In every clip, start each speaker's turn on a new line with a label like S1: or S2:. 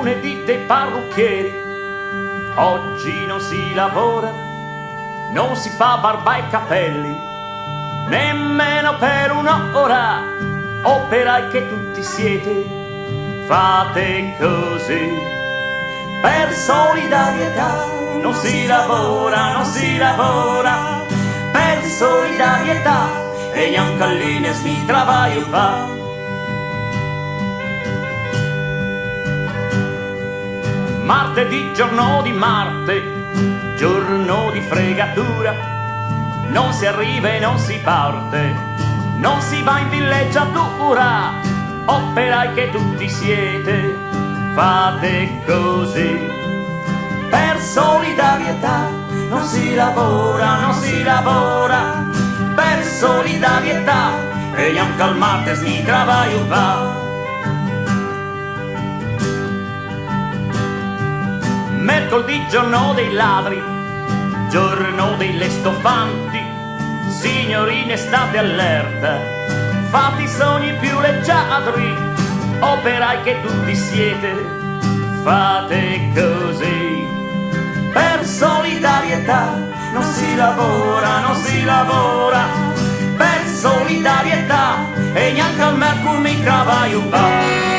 S1: lunedì dei parrucchieri. Oggi non si lavora, non si fa barba e capelli, nemmeno per un'ora. Operai che tutti siete, fate così. Per solidarietà non si lavora, non si lavora. Per solidarietà e Iancallines mi travaglio fa. Martedì, giorno di Marte, giorno di fregatura, non si arriva e non si parte, non si va in villeggiatura. Operai che tutti siete, fate così. Per solidarietà non si lavora, non si lavora. Per solidarietà e Iancall Martes mi travaglio va. Mercoledì, giorno dei ladri, giorno dei stofanti. Signorine, state allerta, fate i sogni più leggiadri. Operai che tutti siete, fate così. Per solidarietà non si lavora, non si lavora. Per solidarietà e neanche al Mercur mi travaglio va.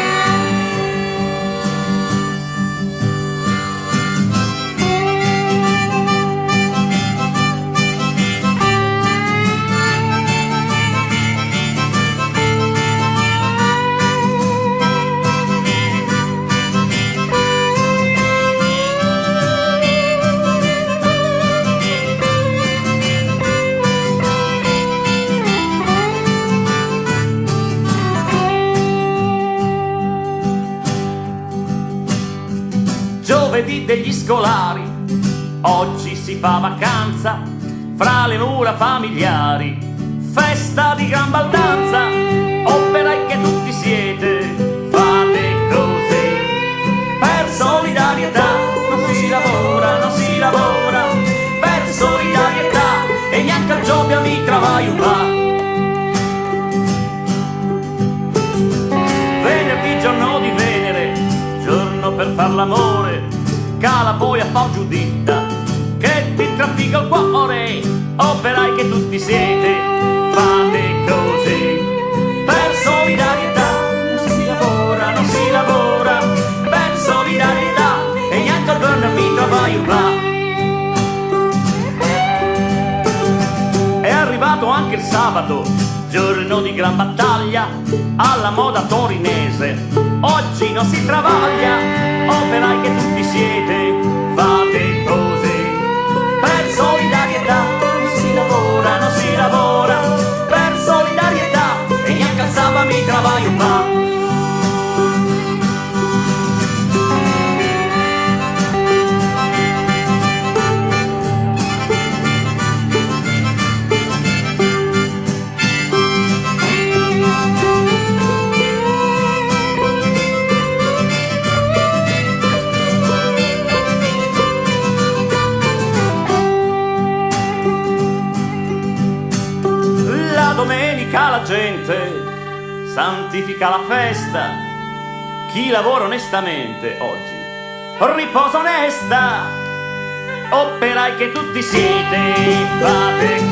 S1: Giovedì degli scolari, oggi si fa vacanza fra le mura familiari, festa di gran baldanza. Operai che tutti siete, fate così. Per solidarietà non si lavora, non si lavora. Per solidarietà e neanche al Giobbia mi travaglio va. Venerdì, giorno di Venere, giorno per far l'amore, cala poi a far giuditta che ti traffica il cuore. Operai che tutti siete, fate così. Per solidarietà non si lavora, non si lavora. Per solidarietà e neanche al giorno mi travaglio là. È arrivato anche il sabato, giorno di gran battaglia alla moda torinese. Oggi non si travaglia, operai che tutti siete, fate così. Per solidarietà non si lavora, non si lavora. Per solidarietà e neanche al sabato mi travaglio va. Domenica la gente santifica la festa, chi lavora onestamente oggi riposa onesta. Operai che tutti siete, fate